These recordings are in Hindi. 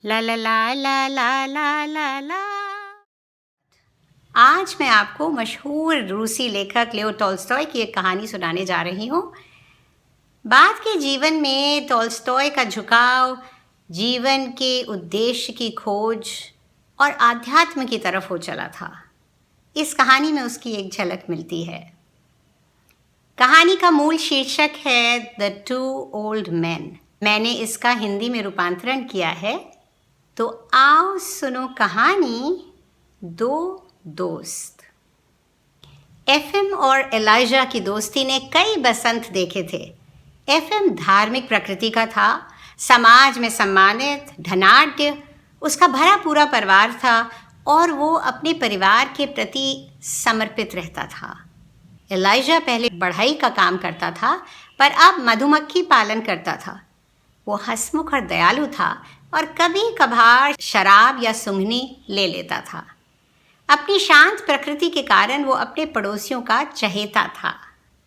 ला ला ला ला ला ला ला ला। आज मैं आपको मशहूर रूसी लेखक लियो टॉल्स्टॉय की एक कहानी सुनाने जा रही हूँ। बाद के जीवन में टॉल्स्टॉय का झुकाव जीवन के उद्देश्य की खोज और आध्यात्म की तरफ हो चला था। इस कहानी में उसकी एक झलक मिलती है। कहानी का मूल शीर्षक है द टू ओल्ड मैन। मैंने इसका हिंदी में रूपांतरण किया है, तो आओ सुनो कहानी दो दोस्त। एफएम और एलाइजा की दोस्ती ने कई बसंत देखे थे। एफएम धार्मिक प्रकृति का था, समाज में सम्मानित, धनाढ्य, उसका भरा पूरा परिवार था और वो अपने परिवार के प्रति समर्पित रहता था। एलाइजा पहले बढ़ई का काम करता था, पर अब मधुमक्खी पालन करता था। वो हंसमुख और दयालु था और कभी कभार शराब या सूंघनी ले लेता था। अपनी शांत प्रकृति के कारण वो अपने पड़ोसियों का चहेता था।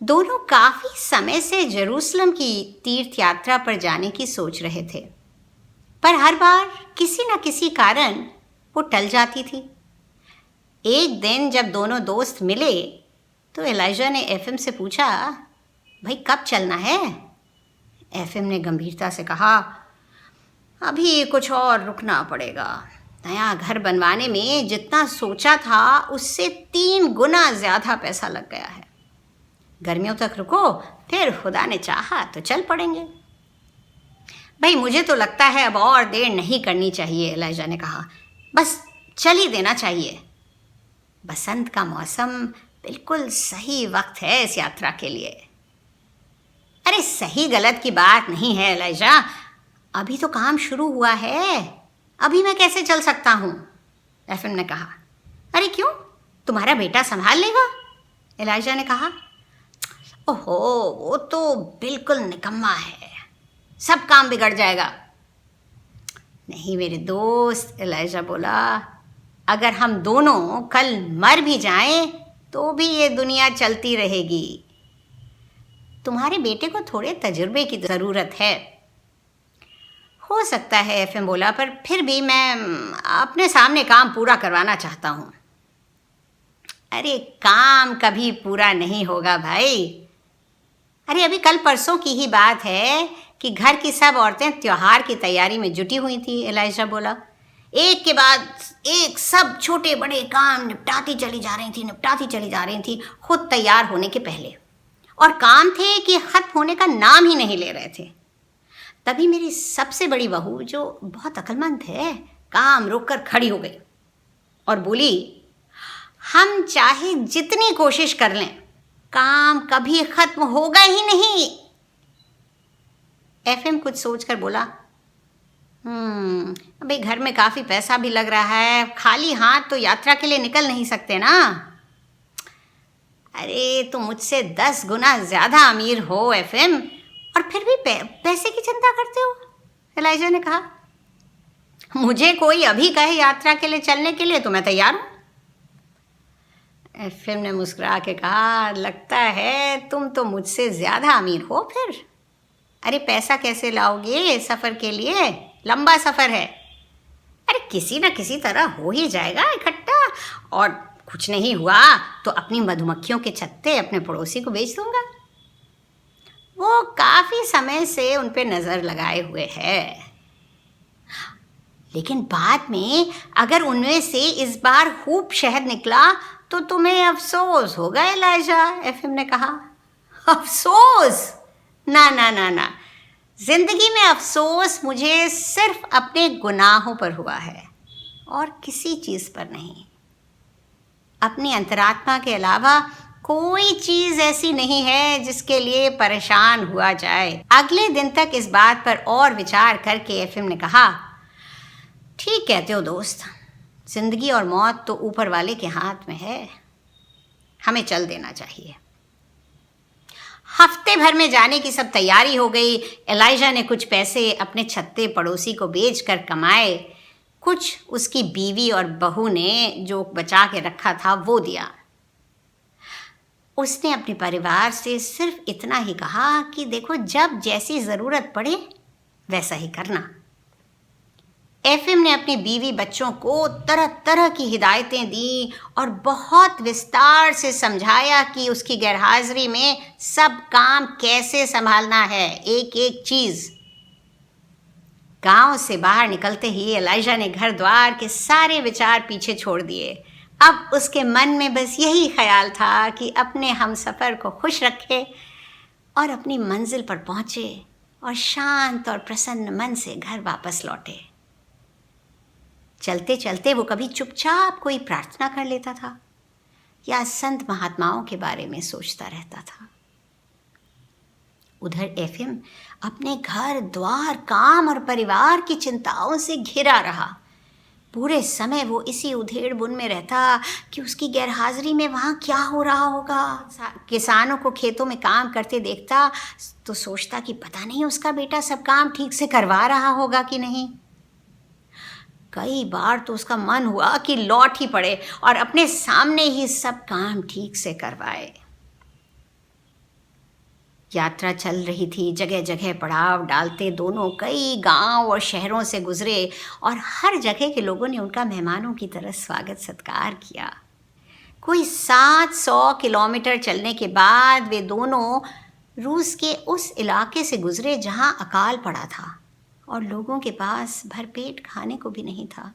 दोनों काफी समय से जेरूसलम की तीर्थ यात्रा पर जाने की सोच रहे थे, पर हर बार किसी न किसी कारण वो टल जाती थी। एक दिन जब दोनों दोस्त मिले तो एलाइजा ने एफएम से पूछा, भाई कब चलना है? एफएम ने गंभीरता से कहा, अभी कुछ और रुकना पड़ेगा। नया घर बनवाने में जितना सोचा था उससे 3 गुना ज़्यादा पैसा लग गया है। गर्मियों तक रुको, फिर खुदा ने चाहा तो चल पड़ेंगे। भाई मुझे तो लगता है अब और देर नहीं करनी चाहिए, एलाइजा ने कहा। बस चल ही देना चाहिए। बसंत का मौसम बिल्कुल सही वक्त है इस यात्रा के लिए। अरे सही गलत की बात नहीं है एलाइजा, अभी तो काम शुरू हुआ है, अभी मैं कैसे चल सकता हूँ? एफएम ने कहा। अरे क्यों, तुम्हारा बेटा संभाल लेगा? एलाइजा ने कहा। ओहो, वो तो बिल्कुल निकम्मा है, सब काम बिगड़ जाएगा। नहीं मेरे दोस्त, एलाइजा बोला, अगर हम दोनों कल मर भी जाएं तो भी ये दुनिया चलती रहेगी। तुम्हारे बेटे को थोड़े तजुर्बे की ज़रूरत है। हो सकता है, एफएम बोला, पर फिर भी मैं अपने सामने काम पूरा करवाना चाहता हूँ। अरे काम कभी पूरा नहीं होगा भाई। अरे अभी कल परसों की ही बात है कि घर की सब औरतें त्योहार की तैयारी में जुटी हुई थी, एलाइजा बोला। एक के बाद एक सब छोटे बड़े काम निपटाती चली जा रही थी खुद तैयार होने के पहले, और काम थे कि खत्म होने का नाम ही नहीं ले रहे थे। तभी मेरी सबसे बड़ी बहू, जो बहुत अक्लमंद है, काम रोककर खड़ी हो गई और बोली, हम चाहे जितनी कोशिश कर लें काम कभी खत्म होगा ही नहीं। एफएम कुछ सोचकर बोला, अभी घर में काफ़ी पैसा भी लग रहा है, खाली हाथ तो यात्रा के लिए निकल नहीं सकते ना। अरे तुम मुझसे 10 गुना ज़्यादा अमीर हो एफएम, और फिर भी पैसे की चिंता करते हो, एलाइजा ने कहा। मुझे कोई अभी कहे यात्रा के लिए चलने के लिए तो मैं तैयार हूँ। एफएम ने मुस्कुरा के कहा, लगता है तुम तो मुझसे ज़्यादा अमीर हो फिर। अरे पैसा कैसे लाओगे सफ़र के लिए, लंबा सफ़र है। अरे किसी न किसी तरह हो ही जाएगा इकट्ठा, और कुछ नहीं हुआ तो अपनी मधुमक्खियों के छत्ते अपने पड़ोसी को बेच दूंगा। वो काफ़ी समय से उन पे नज़र लगाए हुए है, लेकिन बाद में अगर उनमें से इस बार खूब शहद निकला तो तुम्हें अफसोस होगा एलाइजा, एफएम ने कहा। अफसोस? ना ना ना ना, जिंदगी में अफसोस मुझे सिर्फ अपने गुनाहों पर हुआ है और किसी चीज़ पर नहीं। अपनी अंतरात्मा के अलावा कोई चीज़ ऐसी नहीं है जिसके लिए परेशान हुआ जाए। अगले दिन तक इस बात पर और विचार करके एफएम ने कहा, ठीक कहते हो दोस्त, जिंदगी और मौत तो ऊपर वाले के हाथ में है, हमें चल देना चाहिए। हफ्ते भर में जाने की सब तैयारी हो गई। एलाइजा ने कुछ पैसे अपने छत्ते पड़ोसी को बेचकर कमाए, कुछ उसकी बीवी और बहू ने जो बचा के रखा था वो दिया। उसने अपने परिवार से सिर्फ इतना ही कहा कि देखो, जब जैसी ज़रूरत पड़े वैसा ही करना। एफएम ने अपनी बीवी बच्चों को तरह तरह की हिदायतें दी और बहुत विस्तार से समझाया कि उसकी गैरहाजिरी में सब काम कैसे संभालना है, एक एक चीज़। गांव से बाहर निकलते ही एलाइजा ने घर द्वार के सारे विचार पीछे छोड़ दिए। अब उसके मन में बस यही ख्याल था कि अपने हमसफ़र को खुश रखे और अपनी मंजिल पर पहुंचे और शांत और प्रसन्न मन से घर वापस लौटे। चलते चलते वो कभी चुपचाप कोई प्रार्थना कर लेता था या संत महात्माओं के बारे में सोचता रहता था। उधर एफएम अपने घर द्वार काम और परिवार की चिंताओं से घिरा रहा। पूरे समय वो इसी उधेड़ बुन में रहता कि उसकी गैरहाजिरी में वहाँ क्या हो रहा होगा। किसानों को खेतों में काम करते देखता तो सोचता कि पता नहीं उसका बेटा सब काम ठीक से करवा रहा होगा कि नहीं। कई बार तो उसका मन हुआ कि लौट ही पड़े और अपने सामने ही सब काम ठीक से करवाए। यात्रा चल रही थी, जगह जगह पड़ाव डालते दोनों कई गांव और शहरों से गुजरे और हर जगह के लोगों ने उनका मेहमानों की तरह स्वागत सत्कार किया। कोई 700 किलोमीटर चलने के बाद वे दोनों रूस के उस इलाके से गुजरे जहां अकाल पड़ा था और लोगों के पास भरपेट खाने को भी नहीं था।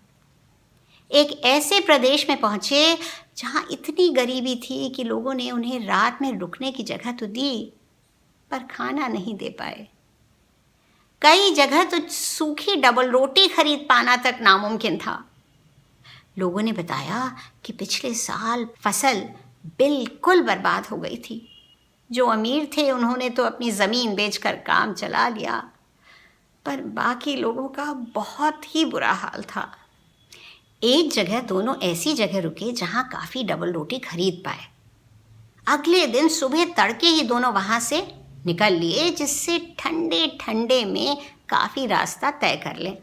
एक ऐसे प्रदेश में पहुंचे जहां इतनी गरीबी थी कि लोगों ने उन्हें रात में रुकने की जगह तो दी पर खाना नहीं दे पाए। कई जगह तो सूखी डबल रोटी खरीद पाना तक नामुमकिन था। लोगों ने बताया कि पिछले साल फसल बिल्कुल बर्बाद हो गई थी। जो अमीर थे उन्होंने तो अपनी ज़मीन बेचकर काम चला लिया, पर बाकी लोगों का बहुत ही बुरा हाल था। एक जगह दोनों ऐसी जगह रुके जहां काफ़ी डबल रोटी खरीद पाए। अगले दिन सुबह तड़के ही दोनों वहां से निकल लिए, जिससे ठंडे ठंडे में काफ़ी रास्ता तय कर लें।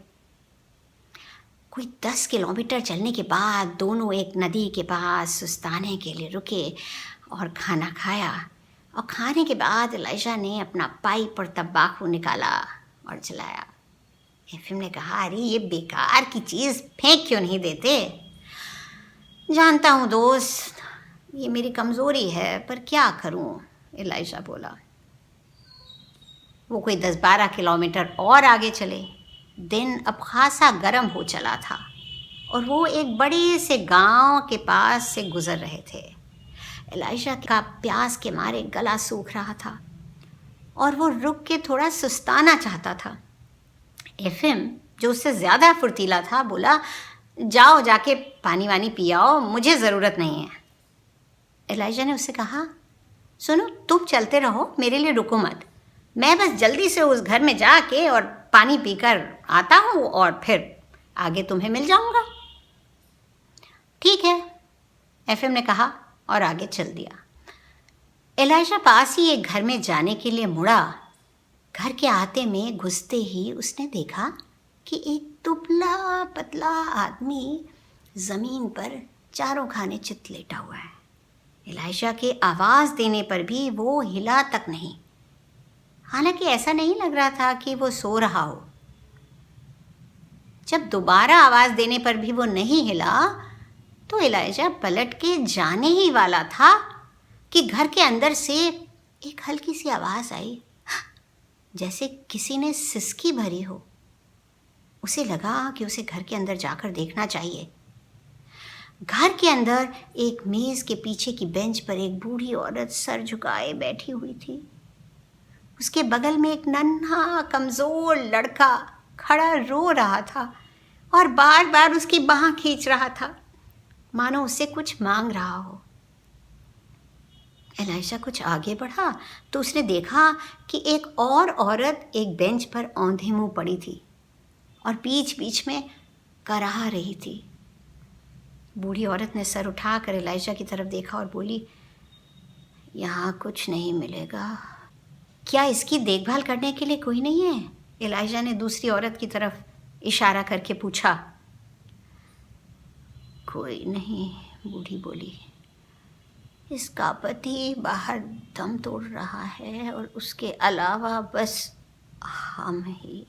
कोई 10 किलोमीटर चलने के बाद दोनों एक नदी के पास सुस्ताने के लिए रुके और खाना खाया। और खाने के बाद एलाइजा ने अपना पाइप और तंबाकू निकाला और जलाया। एफएम ने कहा, अरे ये बेकार की चीज़ फेंक क्यों नहीं देते? जानता हूँ दोस्त, ये मेरी कमज़ोरी है, पर क्या करूँ, एलाइजा बोला। वो कोई 10-12 किलोमीटर और आगे चले। दिन अब खासा गर्म हो चला था और वो एक बड़े से गांव के पास से गुजर रहे थे। एलाइजा का प्यास के मारे गला सूख रहा था और वो रुक के थोड़ा सुस्ताना चाहता था। एफएम, जो उससे ज़्यादा फुर्तीला था, बोला, जाओ जाके पानी वानी पियाओ, मुझे ज़रूरत नहीं है। एलाइजा ने उससे कहा, सुनो, तुम चलते रहो, मेरे लिए रुको मत। मैं बस जल्दी से उस घर में जाके और पानी पीकर आता हूँ और फिर आगे तुम्हें मिल जाऊँगा। ठीक है, एफएम ने कहा और आगे चल दिया। एलाइजा पास ही एक घर में जाने के लिए मुड़ा। घर के आते में घुसते ही उसने देखा कि एक दुबला पतला आदमी ज़मीन पर चारों खाने चित लेटा हुआ है। एलाइजा के आवाज़ देने पर भी वो हिला तक नहीं। हालांकि ऐसा नहीं लग रहा था कि वो सो रहा हो। जब दोबारा आवाज़ देने पर भी वो नहीं हिला तो एलाइजा पलट के जाने ही वाला था कि घर के अंदर से एक हल्की सी आवाज़ आई, जैसे किसी ने सिसकी भरी हो। उसे लगा कि उसे घर के अंदर जाकर देखना चाहिए। घर के अंदर एक मेज़ के पीछे की बेंच पर एक बूढ़ी औरत सर झुकाए बैठी हुई थी। उसके बगल में एक नन्हा कमज़ोर लड़का खड़ा रो रहा था और बार बार उसकी बाह खींच रहा था, मानो उससे कुछ मांग रहा हो। एलाइजा कुछ आगे बढ़ा तो उसने देखा कि एक और औरत एक बेंच पर औंधे मुंह पड़ी थी और बीच बीच में कराह रही थी। बूढ़ी औरत ने सर उठाकर एलाइजा की तरफ देखा और बोली, यहाँ कुछ नहीं मिलेगा। क्या इसकी देखभाल करने के लिए कोई नहीं है? एलाइजा ने दूसरी औरत की तरफ इशारा करके पूछा। कोई नहीं, बूढ़ी बोली। इसका पति बाहर दम तोड़ रहा है और उसके अलावा बस हम ही।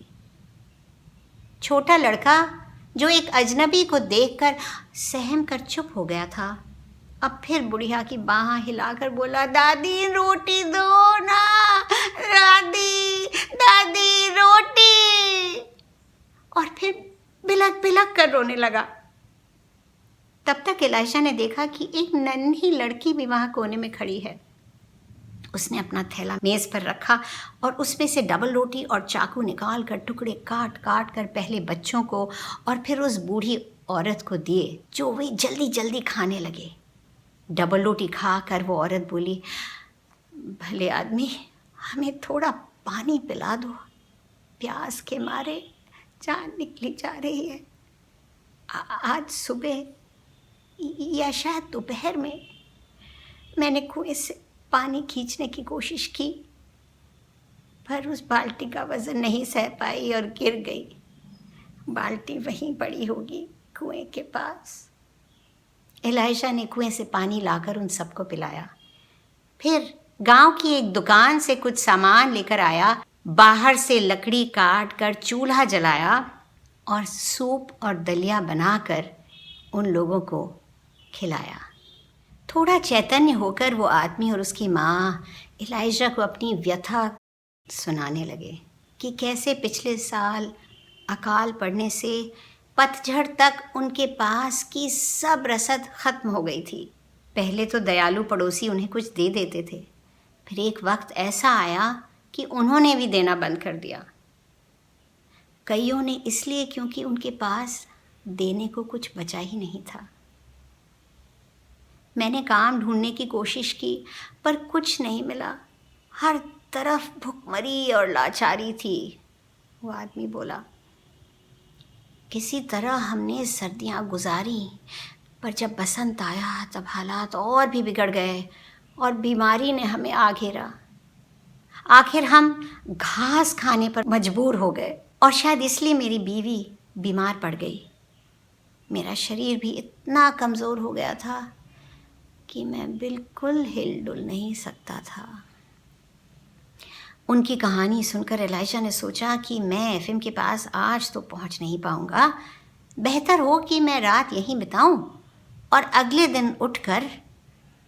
छोटा लड़का जो एक अजनबी को देखकर सहम कर चुप हो गया था। अब फिर बुढ़िया की बाह हिलाकर बोला, दादी रोटी दो ना, दादी दादी रोटी। और फिर बिलक बिलक कर रोने लगा। तब तक एलाइशा ने देखा कि एक नन्ही लड़की भी वहाँ कोने में खड़ी है। उसने अपना थैला मेज़ पर रखा और उसमें से डबल रोटी और चाकू निकाल कर टुकड़े काट काट कर पहले बच्चों को और फिर उस बूढ़ी औरत को दिए, जो वे जल्दी जल्दी खाने लगे। डबल रोटी खाकर वो औरत बोली, भले आदमी, हमें थोड़ा पानी पिला दो, प्यास के मारे जान निकली जा रही है। आज सुबह या शायद दोपहर में मैंने कुएं से पानी खींचने की कोशिश की, पर उस बाल्टी का वज़न नहीं सह पाई और गिर गई। बाल्टी वहीं पड़ी होगी कुएं के पास। एलाइशा ने कुएं से पानी लाकर उन सबको पिलाया। फिर गांव की एक दुकान से कुछ सामान लेकर आया, बाहर से लकड़ी काट कर चूल्हा जलाया और सूप और दलिया बनाकर उन लोगों को खिलाया। थोड़ा चैतन्य होकर वो आदमी और उसकी माँ एलाइशा को अपनी व्यथा सुनाने लगे कि कैसे पिछले साल अकाल पड़ने से पतझड़ तक उनके पास की सब रसद खत्म हो गई थी। पहले तो दयालु पड़ोसी उन्हें कुछ दे देते थे, फिर एक वक्त ऐसा आया कि उन्होंने भी देना बंद कर दिया। कईयों ने इसलिए क्योंकि उनके पास देने को कुछ बचा ही नहीं था। मैंने काम ढूंढने की कोशिश की, पर कुछ नहीं मिला। हर तरफ भुखमरी और लाचारी थी। वो आदमी बोला, किसी तरह हमने सर्दियाँ गुजारी, पर जब बसंत आया तब हालात और भी बिगड़ गए और बीमारी ने हमें आ घेरा। आखिर हम घास खाने पर मजबूर हो गए और शायद इसलिए मेरी बीवी बीमार पड़ गई। मेरा शरीर भी इतना कमज़ोर हो गया था कि मैं बिल्कुल हिल-डुल नहीं सकता था। उनकी कहानी सुनकर एलाइशा ने सोचा कि मैं एफएम के पास आज तो पहुंच नहीं पाऊंगा, बेहतर हो कि मैं रात यहीं बिताऊं और अगले दिन उठकर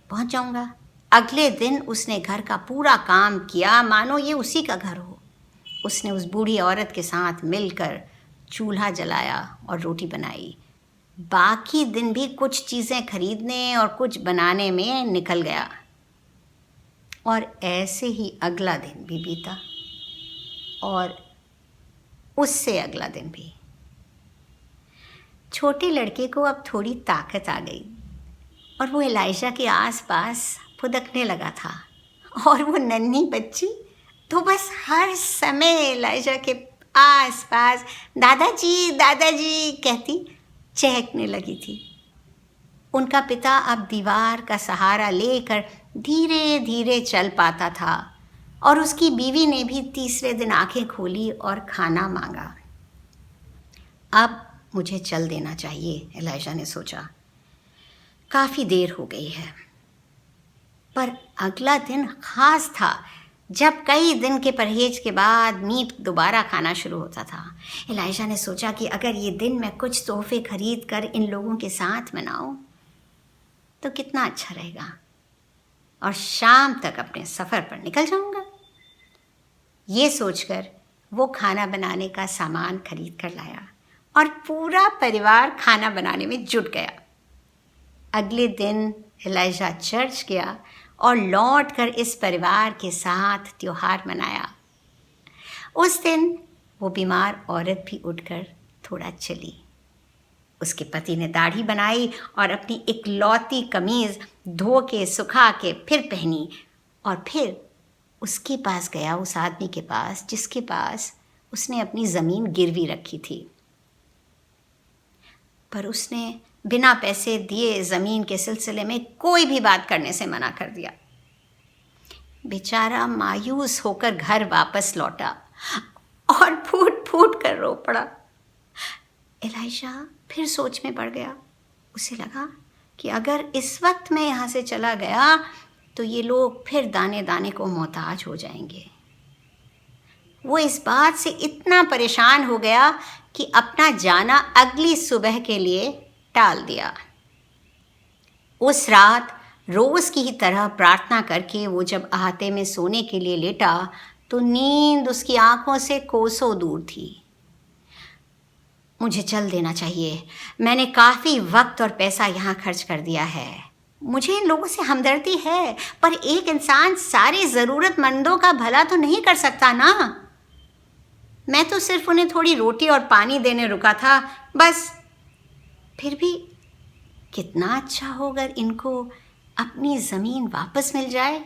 पहुंच जाऊंगा। अगले दिन उसने घर का पूरा काम किया मानो ये उसी का घर हो। उसने उस बूढ़ी औरत के साथ मिलकर चूल्हा जलाया और रोटी बनाई। बाकी दिन भी कुछ चीज़ें खरीदने और कुछ बनाने में निकल गया और ऐसे ही अगला दिन भी बीता और उससे अगला दिन भी। छोटे लड़के को अब थोड़ी ताकत आ गई और वो एलाइशा के आसपास फुदकने लगा था और वो नन्ही बच्ची तो बस हर समय एलाइशा के आसपास दादाजी कहती चहकने लगी थी। उनका पिता अब दीवार का सहारा लेकर धीरे धीरे चल पाता था और उसकी बीवी ने भी तीसरे दिन आंखें खोली और खाना मांगा। अब मुझे चल देना चाहिए, एलाइशा ने सोचा, काफ़ी देर हो गई है। पर अगला दिन खास था जब कई दिन के परहेज के बाद मीट दोबारा खाना शुरू होता था। एलाइशा ने सोचा कि अगर ये दिन मैं कुछ तोहफे खरीद कर इन लोगों के साथ मनाऊं तो कितना अच्छा रहेगा और शाम तक अपने सफ़र पर निकल जाऊंगा। ये सोचकर वो खाना बनाने का सामान खरीद कर लाया और पूरा परिवार खाना बनाने में जुट गया। अगले दिन एलाइशा चर्च गया और लौटकर इस परिवार के साथ त्योहार मनाया। उस दिन वो बीमार औरत भी उठकर थोड़ा चली। उसके पति ने दाढ़ी बनाई और अपनी इकलौती कमीज़ धो के सुखा के फिर पहनी और फिर उसके पास गया, उस आदमी के पास जिसके पास उसने अपनी ज़मीन गिरवी रखी थी। पर उसने बिना पैसे दिए ज़मीन के सिलसिले में कोई भी बात करने से मना कर दिया। बेचारा मायूस होकर घर वापस लौटा और फूट फूट कर रो पड़ा। एलाइशा फिर सोच में पड़ गया। उसे लगा कि अगर इस वक्त मैं यहाँ से चला गया तो ये लोग फिर दाने दाने को मोहताज हो जाएंगे। वो इस बात से इतना परेशान हो गया कि अपना जाना अगली सुबह के लिए टाल दिया। उस रात रोज़ की ही तरह प्रार्थना करके वो जब अहाते में सोने के लिए लेटा तो नींद उसकी आंखों से कोसों दूर थी। मुझे चल देना चाहिए, मैंने काफ़ी वक्त और पैसा यहाँ खर्च कर दिया है। मुझे इन लोगों से हमदर्दी है, पर एक इंसान सारे ज़रूरतमंदों का भला तो नहीं कर सकता ना। मैं तो सिर्फ उन्हें थोड़ी रोटी और पानी देने रुका था, बस। फिर भी कितना अच्छा हो अगर इनको अपनी ज़मीन वापस मिल जाए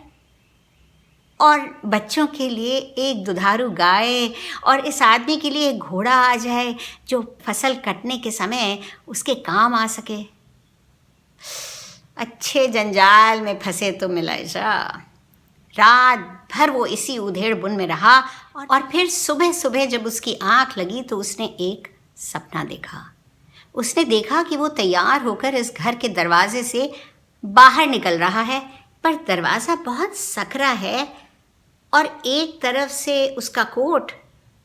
और बच्चों के लिए एक दुधारू गाय और इस आदमी के लिए एक घोड़ा आ जाए जो फसल कटने के समय उसके काम आ सके। अच्छे जंजाल में फंसे तो मिलाइजा। रात भर वो इसी उधेड़ बुन में रहा और फिर सुबह सुबह जब उसकी आंख लगी तो उसने एक सपना देखा। उसने देखा कि वो तैयार होकर इस घर के दरवाजे से बाहर निकल रहा है, पर दरवाज़ा बहुत सकरा है और एक तरफ से उसका कोट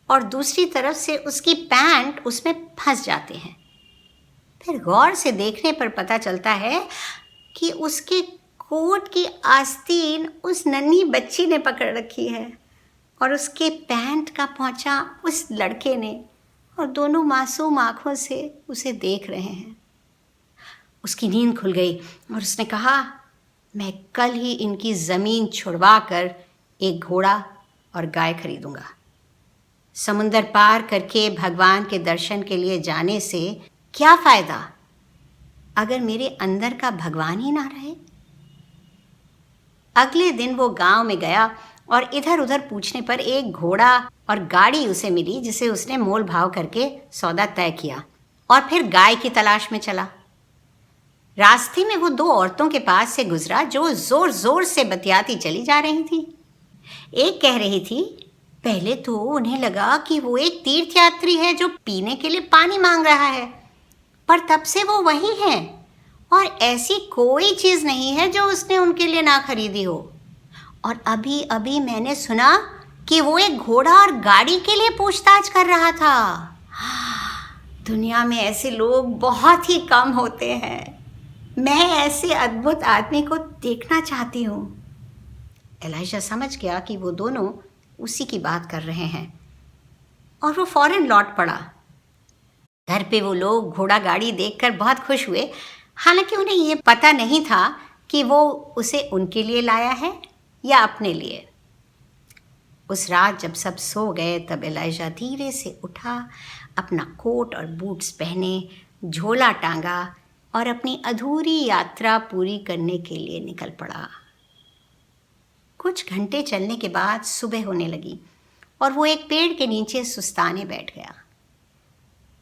और दूसरी तरफ से उसकी पैंट उसमें फंस जाते हैं। फिर गौर से देखने पर पता चलता है कि उसके कोट की आस्तीन उस नन्ही बच्ची ने पकड़ रखी है और उसके पैंट का पोंचा उस लड़के ने, और दोनों मासूम आँखों से उसे देख रहे हैं। उसकी नींद खुल गई और उसने कहा, मैं कल ही इनकी ज़मीन छुड़वा कर एक घोड़ा और गाय खरीदूंगा। समुंदर पार करके भगवान के दर्शन के लिए जाने से क्या फ़ायदा अगर मेरे अंदर का भगवान ही ना रहे। अगले दिन वो गांव में गया और इधर उधर पूछने पर एक घोड़ा और गाड़ी उसे मिली जिसे उसने मोल भाव करके सौदा तय किया और फिर गाय की तलाश में चला। रास्ते में वो दो औरतों के पास से गुजरा जो जोर जोर से बतियाती चली जा रही थी। एक कह रही थी, पहले तो उन्हें लगा कि वो एक तीर्थयात्री है जो पीने के लिए पानी मांग रहा है, पर तब से वो वही है और ऐसी कोई चीज़ नहीं है जो उसने उनके लिए ना खरीदी हो। और अभी अभी मैंने सुना कि वो एक घोड़ा और गाड़ी के लिए पूछताछ कर रहा था। दुनिया में ऐसे लोग बहुत ही कम होते हैं। मैं ऐसे अद्भुत आदमी को देखना चाहती हूँ। एलाइजा समझ गया कि वो दोनों उसी की बात कर रहे हैं और वो फौरन लौट पड़ा। घर पे वो लोग घोड़ा गाड़ी देखकर बहुत खुश हुए, हालांकि उन्हें ये पता नहीं था कि वो उसे उनके लिए लाया है या अपने लिए। उस रात जब सब सो गए तब एलाइजा धीरे से उठा, अपना कोट और बूट्स पहने, झोला टांगा और अपनी अधूरी यात्रा पूरी करने के लिए निकल पड़ा। कुछ घंटे चलने के बाद सुबह होने लगी और वो एक पेड़ के नीचे सुस्ताने बैठ गया।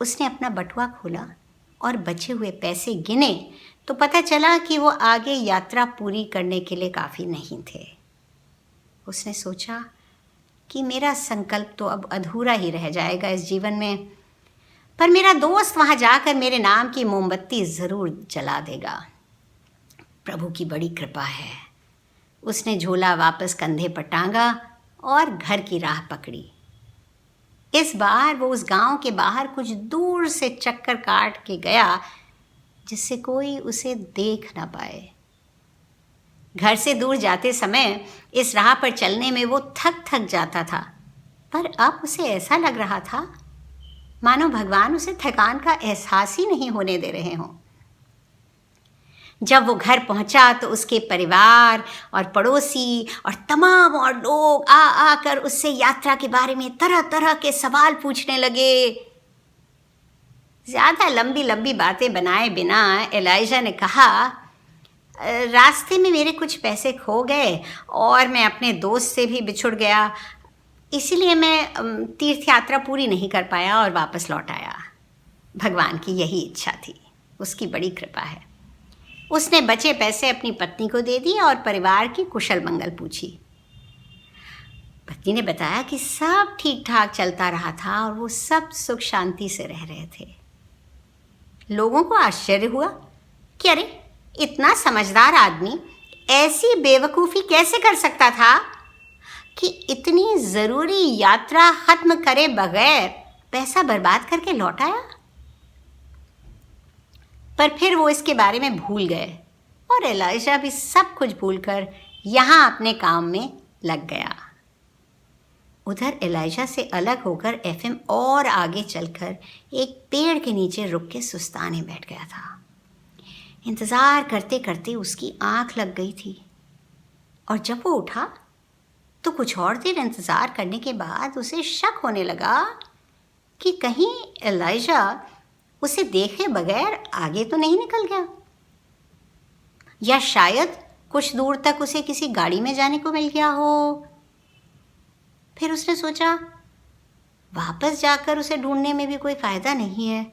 उसने अपना बटुआ खोला और बचे हुए पैसे गिने तो पता चला कि वो आगे यात्रा पूरी करने के लिए काफ़ी नहीं थे। उसने सोचा कि मेरा संकल्प तो अब अधूरा ही रह जाएगा इस जीवन में, पर मेरा दोस्त वहाँ जाकर मेरे नाम की मोमबत्ती ज़रूर जला देगा। प्रभु की बड़ी कृपा है। उसने झोला वापस कंधे पर टांगा और घर की राह पकड़ी। इस बार वो उस गांव के बाहर कुछ दूर से चक्कर काट के गया जिससे कोई उसे देख ना पाए। घर से दूर जाते समय इस राह पर चलने में वो थक थक जाता था, पर अब उसे ऐसा लग रहा था मानो भगवान उसे थकान का एहसास ही नहीं होने दे रहे हों। जब वो घर पहुंचा तो उसके परिवार और पड़ोसी और तमाम और लोग आकर उससे यात्रा के बारे में तरह तरह के सवाल पूछने लगे। ज़्यादा लंबी लंबी बातें बनाए बिना एलाइजा ने कहा, रास्ते में मेरे कुछ पैसे खो गए और मैं अपने दोस्त से भी बिछुड़ गया, इसीलिए मैं तीर्थ यात्रा पूरी नहीं कर पाया और वापस लौट आया। भगवान की यही इच्छा थी, उसकी बड़ी कृपा है। उसने बचे पैसे अपनी पत्नी को दे दिए और परिवार की कुशल मंगल पूछी। पत्नी ने बताया कि सब ठीक ठाक चलता रहा था और वो सब सुख शांति से रह रहे थे। लोगों को आश्चर्य हुआ कि अरे, इतना समझदार आदमी ऐसी बेवकूफ़ी कैसे कर सकता था। कि इतनी ज़रूरी यात्रा ख़त्म करे बगैर पैसा बर्बाद करके लौट आया। पर फिर वो इसके बारे में भूल गए और एलाइजा भी सब कुछ भूलकर यहाँ अपने काम में लग गया। उधर एलाइजा से अलग होकर एफएम और आगे चलकर एक पेड़ के नीचे रुक के सुस्ताने बैठ गया था। इंतज़ार करते करते उसकी आंख लग गई थी और जब वो उठा तो कुछ और देर इंतज़ार करने के बाद उसे शक होने लगा कि कहीं एलाइजा उसे देखे बगैर आगे तो नहीं निकल गया, या शायद कुछ दूर तक उसे किसी गाड़ी में जाने को मिल गया हो। फिर उसने सोचा वापस जाकर उसे ढूंढने में भी कोई फ़ायदा नहीं है,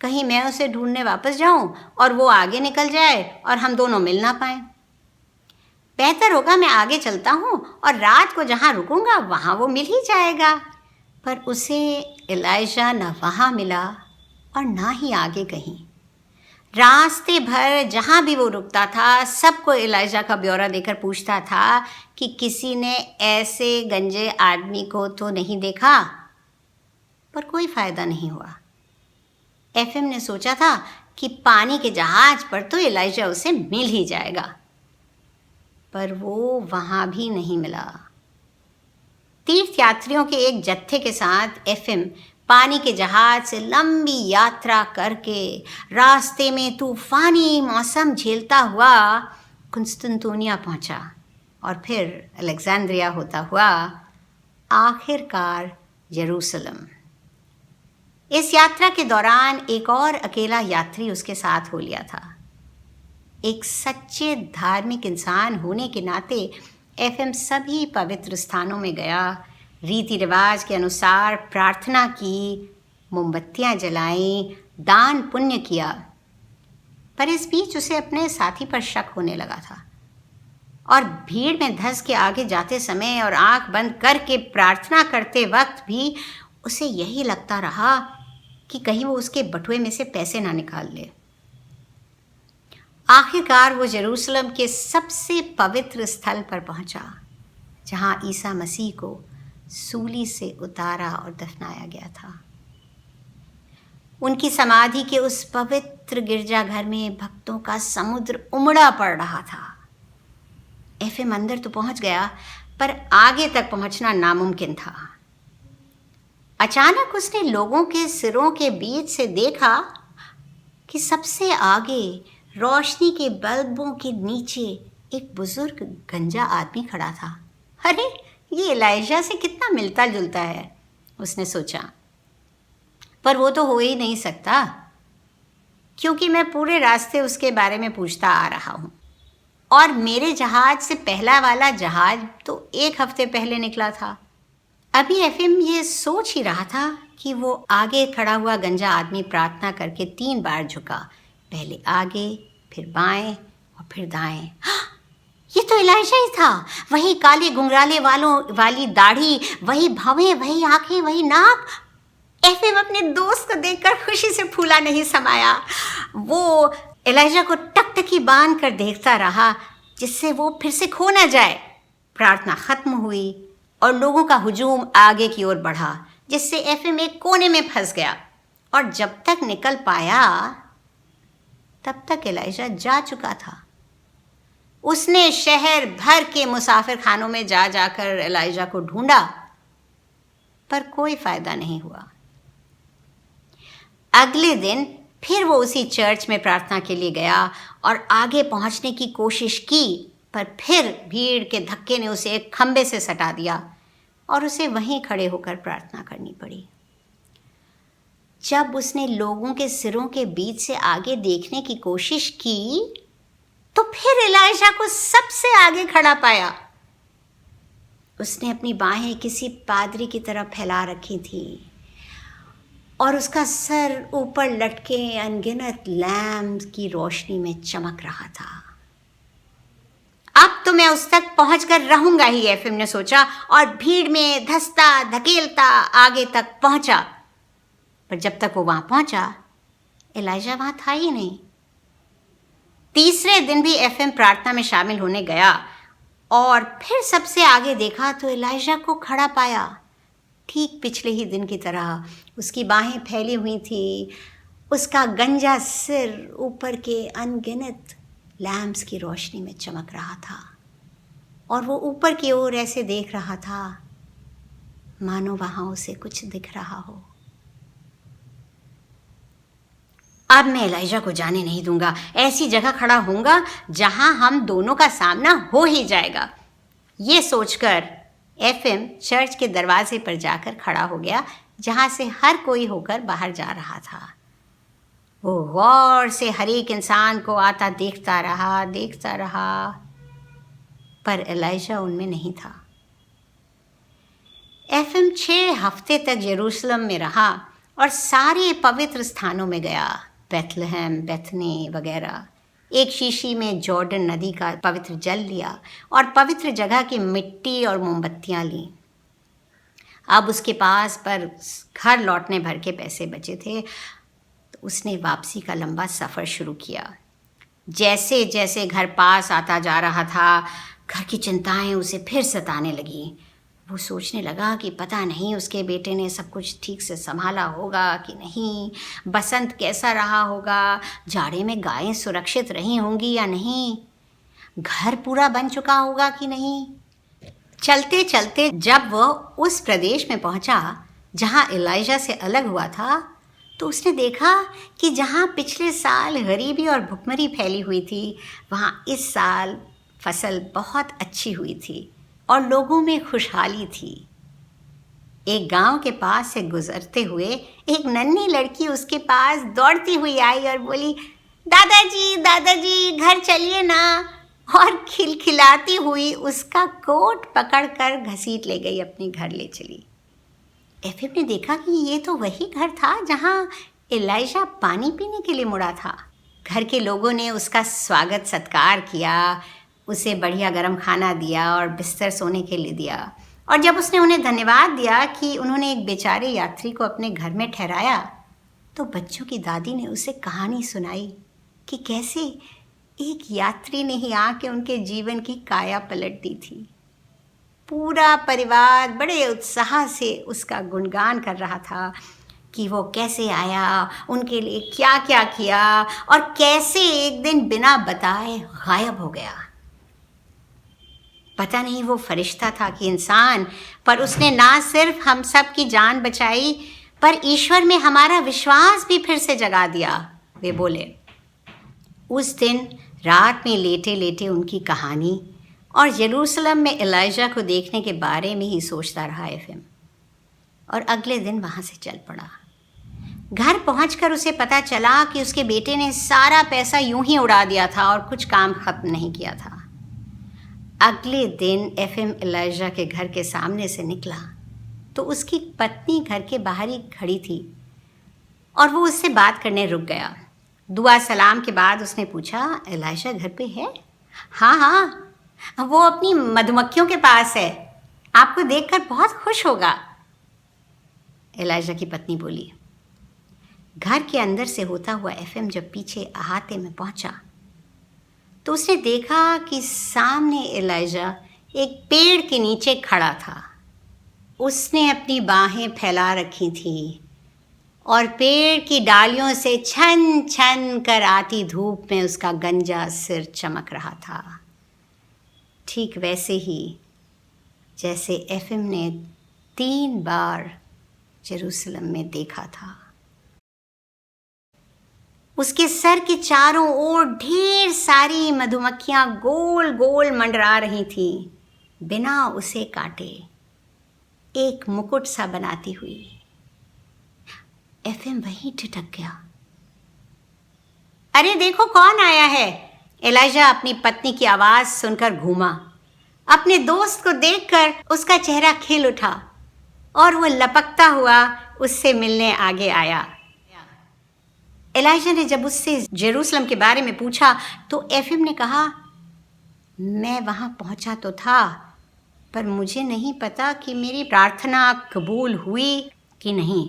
कहीं मैं उसे ढूंढने वापस जाऊं और वो आगे निकल जाए और हम दोनों मिल ना पाएं। बेहतर होगा मैं आगे चलता हूं और रात को जहां रुकूंगा वहां वो मिल ही जाएगा। पर उसे एलाइजा न वहां मिला और ना ही आगे कहीं। रास्ते भर जहाँ भी वो रुकता था सबको एलाइजा का ब्यौरा देकर पूछता था कि किसी ने ऐसे गंजे आदमी को तो नहीं देखा, पर कोई फ़ायदा नहीं हुआ। एफएम ने सोचा था कि पानी के जहाज़ पर तो एलाइजा उसे मिल ही जाएगा, पर वो वहाँ भी नहीं मिला। तीर्थयात्रियों के एक जत्थे के साथ एफएम पानी के जहाज से लंबी यात्रा करके रास्ते में तूफानी मौसम झेलता हुआ कुंस्तुनतुनिया पहुंचा और फिर अलेक्जेंड्रिया होता हुआ आखिरकार यरूशलेम। इस यात्रा के दौरान एक और अकेला यात्री उसके साथ हो लिया था। एक सच्चे धार्मिक इंसान होने के नाते एफएम सभी पवित्र स्थानों में गया, रीति रिवाज के अनुसार प्रार्थना की, मोमबत्तियां जलाईं, दान पुण्य किया। पर इस बीच उसे अपने साथी पर शक होने लगा था और भीड़ में धंस के आगे जाते समय और आंख बंद करके प्रार्थना करते वक्त भी उसे यही लगता रहा कि कहीं वो उसके बटुए में से पैसे ना निकाल ले। आखिरकार वो यरूशलेम के सबसे पवित्र स्थल पर पहुंचा जहां ईसा मसीह को सूली से उतारा और दफनाया गया था। उनकी समाधि के उस पवित्र गिरजाघर में भक्तों का समुद्र उमड़ा पड़ रहा था। एफएम अंदर तो पहुंच गया, पर आगे तक पहुंचना नामुमकिन था। अचानक उसने लोगों के सिरों के बीच से देखा कि सबसे आगे रोशनी के बल्बों के नीचे एक बुजुर्ग गंजा आदमी खड़ा था। अरे, ये एलाइजा से कितना मिलता जुलता है, उसने सोचा। पर वो तो हो ही नहीं सकता, क्योंकि मैं पूरे रास्ते उसके बारे में पूछता आ रहा हूँ और मेरे जहाज से पहला वाला जहाज तो 1 हफ्ते पहले निकला था। अभी एफएम ये सोच ही रहा था कि वो आगे खड़ा हुआ गंजा आदमी प्रार्थना करके 3 बार झुका, पहले आगे, फिर बाएं और फिर दाएं। ये तो एलाइजा ही था, वही काले घुंघराले वाली दाढ़ी, वही भवें, वही आंखें, वही नाक। एफएम अपने दोस्त को देखकर खुशी से फूला नहीं समाया। वो एलाइजा को टकटकी बांध कर देखता रहा जिससे वो फिर से खो ना जाए। प्रार्थना खत्म हुई और लोगों का हुजूम आगे की ओर बढ़ा, जिससे एफएम एक कोने में फंस गया और जब तक निकल पाया तब तक एलाइजा जा चुका था। उसने शहर भर के मुसाफिर खानों में जा जाकर एलाइजा को ढूंढा, पर कोई फायदा नहीं हुआ। अगले दिन फिर वो उसी चर्च में प्रार्थना के लिए गया और आगे पहुंचने की कोशिश की, पर फिर भीड़ के धक्के ने उसे एक खंबे से सटा दिया और उसे वहीं खड़े होकर प्रार्थना करनी पड़ी। जब उसने लोगों के सिरों के बीच से आगे देखने की कोशिश की तो फिर एलाइजा को सबसे आगे खड़ा पाया। उसने अपनी बाहें किसी पादरी की तरह फैला रखी थी और उसका सर ऊपर लटके अनगिनत लैम्प की रोशनी में चमक रहा था। अब तो मैं उस तक पहुंचकर रहूंगा ही, एफएम ने सोचा और भीड़ में धंसता धकेलता आगे तक पहुंचा। पर जब तक वो वहां पहुंचा एलाइजा वहां था ही नहीं। तीसरे दिन भी एफएम प्रार्थना में शामिल होने गया और फिर सबसे आगे देखा तो एलाइजा को खड़ा पाया, ठीक पिछले ही दिन की तरह। उसकी बाहें फैली हुई थी, उसका गंजा सिर ऊपर के अनगिनत लैम्प्स की रोशनी में चमक रहा था और वो ऊपर की ओर ऐसे देख रहा था मानो वहाँ उसे कुछ दिख रहा हो। अब मैं एलाइजा को जाने नहीं दूंगा, ऐसी जगह खड़ा होऊंगा जहां हम दोनों का सामना हो ही जाएगा। ये सोचकर एफएम चर्च के दरवाजे पर जाकर खड़ा हो गया, जहां से हर कोई होकर बाहर जा रहा था। वो गौर से हर एक इंसान को आता देखता रहा, पर एलाइजा उनमें नहीं था। एफएम 6 हफ्ते तक यरूशलेम में रहा और सारे पवित्र स्थानों में गया, बेथलेहम, बेथनी वगैरह। एक शीशी में जॉर्डन नदी का पवित्र जल लिया और पवित्र जगह की मिट्टी और मोमबत्तियाँ लीं। अब उसके पास पर घर लौटने भर के पैसे बचे थे, तो उसने वापसी का लंबा सफ़र शुरू किया। जैसे जैसे घर पास आता जा रहा था, घर की चिंताएं उसे फिर सताने लगीं। वो सोचने लगा कि पता नहीं उसके बेटे ने सब कुछ ठीक से संभाला होगा कि नहीं, बसंत कैसा रहा होगा, जाड़े में गायें सुरक्षित रही होंगी या नहीं, घर पूरा बन चुका होगा कि नहीं। चलते चलते जब वह उस प्रदेश में पहुंचा जहां एलाइजा से अलग हुआ था, तो उसने देखा कि जहां पिछले साल गरीबी और भुखमरी फैली हुई थी, वहां इस साल फसल बहुत अच्छी हुई थी और लोगों में खुशहाली थी। एक गांव के पास से गुजरते हुए एक नन्ही लड़की उसके पास दौड़ती हुई आई और बोली, दादाजी घर चलिए ना, और खिलखिलाती हुई उसका कोट पकड़कर घसीट ले गई, अपने घर ले चली। एफएम ने देखा कि ये तो वही घर था जहां एलाइजा पानी पीने के लिए मुड़ा था। घर के लोगों ने उसका स्वागत सत्कार किया, उसे बढ़िया गर्म खाना दिया और बिस्तर सोने के लिए दिया। और जब उसने उन्हें धन्यवाद दिया कि उन्होंने एक बेचारे यात्री को अपने घर में ठहराया, तो बच्चों की दादी ने उसे कहानी सुनाई कि कैसे एक यात्री ने ही आके उनके जीवन की काया पलट दी थी। पूरा परिवार बड़े उत्साह से उसका गुणगान कर रहा था कि वो कैसे आया, उनके लिए क्या क्या किया और कैसे एक दिन बिना बताए गायब हो गया। पता नहीं वो फरिश्ता था कि इंसान, पर उसने ना सिर्फ हम सब की जान बचाई, पर ईश्वर में हमारा विश्वास भी फिर से जगा दिया। वे बोले। उस दिन रात में लेटे लेटे उनकी कहानी और यरूशलेम में एलाइजा को देखने के बारे में ही सोचता रहा एफएम, और अगले दिन वहाँ से चल पड़ा। घर पहुंचकर उसे पता चला कि उसके बेटे ने सारा पैसा यूं ही उड़ा दिया था और कुछ काम खत्म नहीं किया था। अगले दिन एफएम एलाइजा के घर के सामने से निकला तो उसकी पत्नी घर के बाहर ही खड़ी थी और वो उससे बात करने रुक गया। दुआ सलाम के बाद उसने पूछा, एलाइजा घर पे है? हाँ, वो अपनी मधुमक्खियों के पास है, आपको देखकर बहुत खुश होगा, एलाइजा की पत्नी बोली। घर के अंदर से होता हुआ एफएम जब पीछे अहाते में पहुंचा तो उसने देखा कि सामने एलाइजा एक पेड़ के नीचे खड़ा था। उसने अपनी बाहें फैला रखी थी और पेड़ की डालियों से छन छन कर आती धूप में उसका गंजा सिर चमक रहा था, ठीक वैसे ही जैसे एफएम ने 3 बार यरूशलेम में देखा था। उसके सर के चारों ओर ढेर सारी मधुमक्खियां गोल गोल मंडरा रही थीं, बिना उसे काटे, एक मुकुट सा बनाती हुई। एफएम वहीं ठिठक गया। अरे देखो कौन आया है, एलाइजा अपनी पत्नी की आवाज सुनकर घूमा। अपने दोस्त को देखकर उसका चेहरा खिल उठा और वो लपकता हुआ उससे मिलने आगे आया। एलाइजा ने जब उससे जेरूसलम के बारे में पूछा तो एफएम ने कहा, मैं वहाँ पहुँचा तो था, पर मुझे नहीं पता कि मेरी प्रार्थना कबूल हुई कि नहीं।